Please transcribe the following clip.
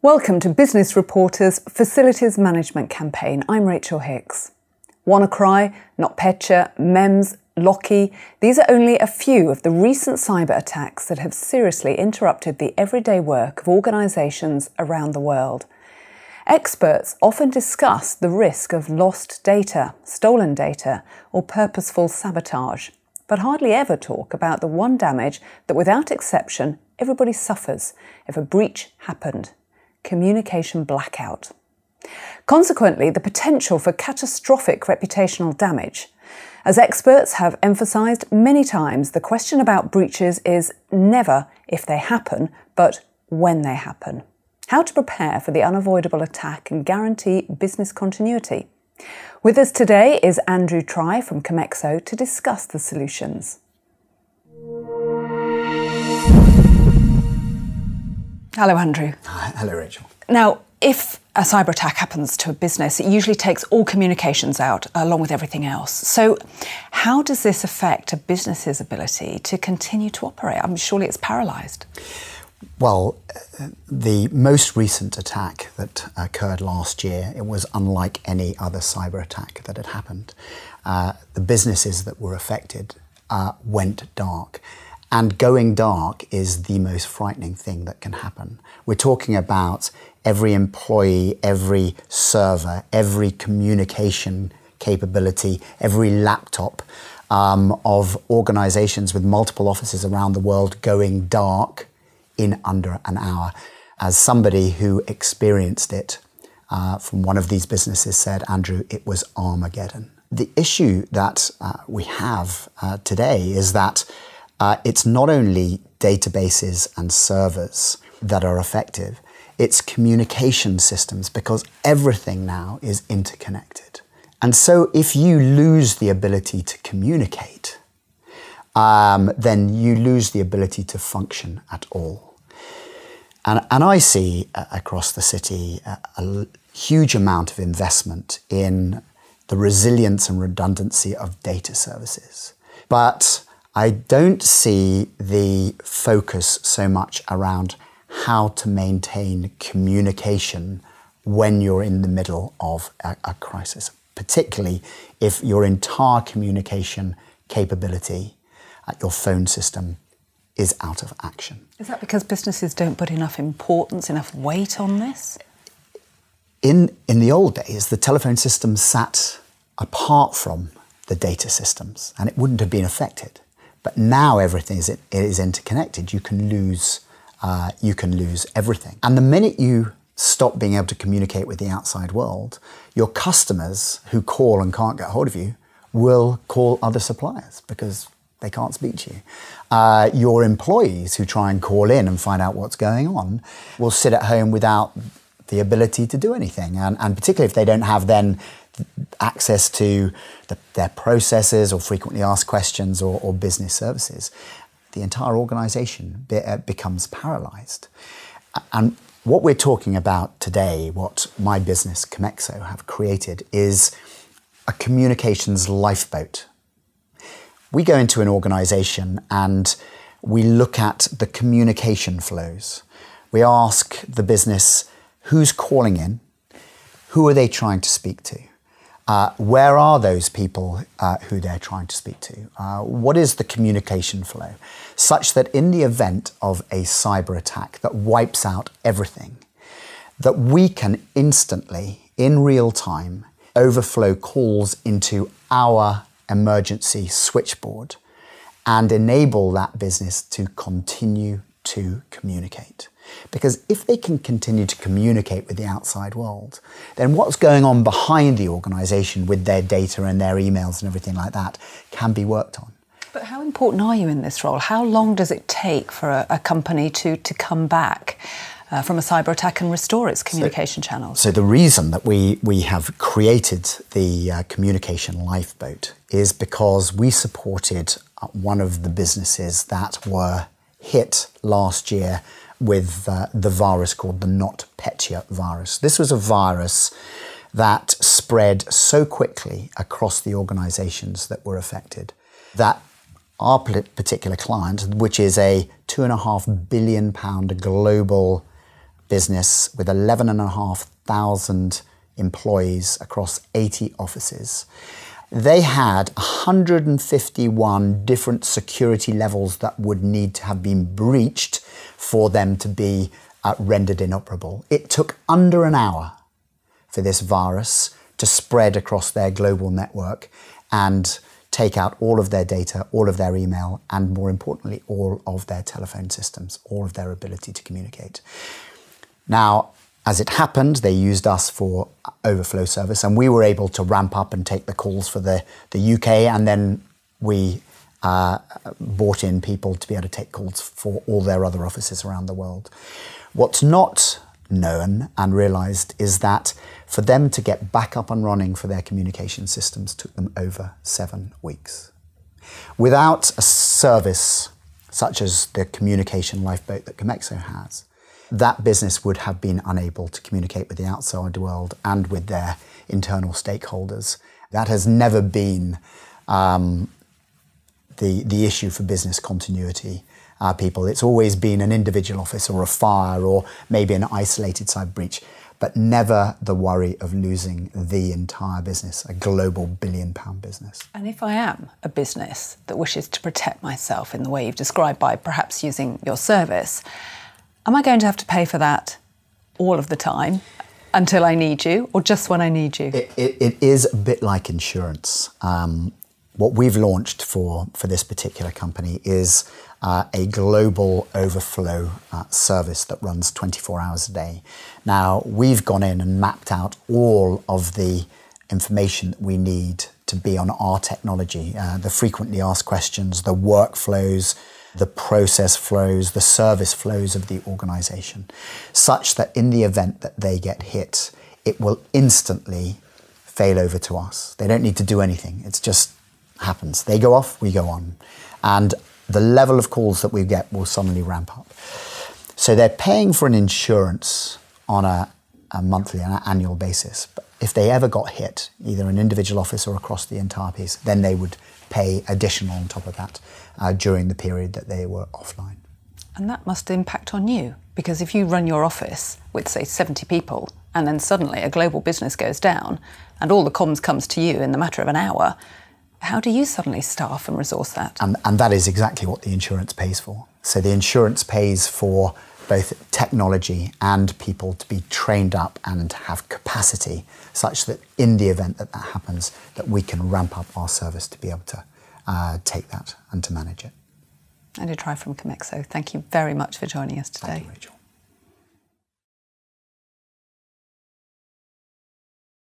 Welcome to Business Reporter's Facilities Management Campaign. I'm Rachel Hicks. WannaCry, NotPetya, MEMS, Locky, these are only a few of the recent cyber attacks that have seriously interrupted the everyday work of organisations around the world. Experts often discuss the risk of lost data, stolen data, or purposeful sabotage, but hardly ever talk about the one damage that without exception everybody suffers if a breach happened: communication blackout. Consequently, the potential for catastrophic reputational damage. As experts have emphasised many times, the question about breaches is never if they happen, but when they happen. How to prepare for the unavoidable attack and guarantee business continuity. With us today is Andrew Try from ComXo to discuss the solutions. Hello, Andrew. Hello, Rachel. Now, if a cyber attack happens to a business, it usually takes all communications out along with everything else. So how does this affect a business's ability to continue to operate? Surely it's paralysed. Well, the most recent attack that occurred last year, it was unlike any other cyber attack that had happened. The businesses that were affected went dark. And going dark is the most frightening thing that can happen. We're talking about every employee, every server, every communication capability, every laptop of organizations with multiple offices around the world going dark in under an hour. As somebody who experienced it from one of these businesses said, Andrew, it was Armageddon. The issue that we have today is that it's not only databases and servers that are effective, it's communication systems, because everything now is interconnected. And so if you lose the ability to communicate, then you lose the ability to function at all. And I see across the city a huge amount of investment in the resilience and redundancy of data services. But I don't see the focus so much around how to maintain communication when you're in the middle of a crisis, particularly if your entire communication capability at your phone system is out of action. Is that because businesses don't put enough importance, enough weight on this? In the old days, the telephone system sat apart from the data systems and it wouldn't have been affected. But now everything is interconnected. You can lose everything. And the minute you stop being able to communicate with the outside world, your customers who call and can't get hold of you will call other suppliers because they can't speak to you. Your employees who try and call in and find out what's going on will sit at home without the ability to do anything. And particularly if they don't have then access to their processes or frequently asked questions or business services, the entire organisation becomes paralysed. And what we're talking about today, what my business ComXo have created, is a communications lifeboat. We go into an organisation and we look at the communication flows. We ask the business who's calling in, who are they trying to speak to? Where are those people who they're trying to speak to? What is the communication flow? Such that in the event of a cyber attack that wipes out everything, that we can instantly, in real time, overflow calls into our emergency switchboard and enable that business to continue to communicate. Because if they can continue to communicate with the outside world, then what's going on behind the organisation with their data and their emails and everything like that can be worked on. But how important are you in this role? How long does it take for a company to come back from a cyber attack and restore its communication channels? So the reason that we have created the communication lifeboat is because we supported one of the businesses that were hit last year with the virus called the NotPetya virus. This was a virus that spread so quickly across the organisations that were affected that our particular client, which is a £2.5 billion global business with 11,500 employees across 80 offices. They had 151 different security levels that would need to have been breached for them to be rendered inoperable. It took under an hour for this virus to spread across their global network and take out all of their data, all of their email, and more importantly, all of their telephone systems, all of their ability to communicate. Now, as it happened, they used us for overflow service, and we were able to ramp up and take the calls for the UK, and then we brought in people to be able to take calls for all their other offices around the world. What's not known and realised is that for them to get back up and running for their communication systems took them over 7 weeks. Without a service such as the communication lifeboat that ComXo has, that business would have been unable to communicate with the outside world and with their internal stakeholders. That has never been the issue for business continuity people. It's always been an individual office or a fire or maybe an isolated cyber breach, but never the worry of losing the entire business, a global billion-pound business. And if I am a business that wishes to protect myself in the way you've described by perhaps using your service, am I going to have to pay for that all of the time until I need you, or just when I need you? It is a bit like insurance. What we've launched for this particular company is a global overflow service that runs 24 hours a day. Now, we've gone in and mapped out all of the information that we need to be on our technology, the frequently asked questions, the workflows, the process flows, the service flows of the organisation, such that in the event that they get hit, it will instantly fail over to us. They don't need to do anything. It's just happens. They go off, we go on. And the level of calls that we get will suddenly ramp up. So they're paying for an insurance on a monthly and annual basis. But if they ever got hit, either an individual office or across the entire piece, then they would pay additional on top of that during the period that they were offline. And that must impact on you, because if you run your office with, say, 70 people, and then suddenly a global business goes down and all the comms comes to you in the matter of an hour, how do you suddenly staff and resource that? And that is exactly what the insurance pays for. So the insurance pays for both technology and people to be trained up and have capacity such that in the event that that happens, that we can ramp up our service to be able to take that and to manage it. Andy Try from ComXo, thank you very much for joining us today. Thank you, Rachel.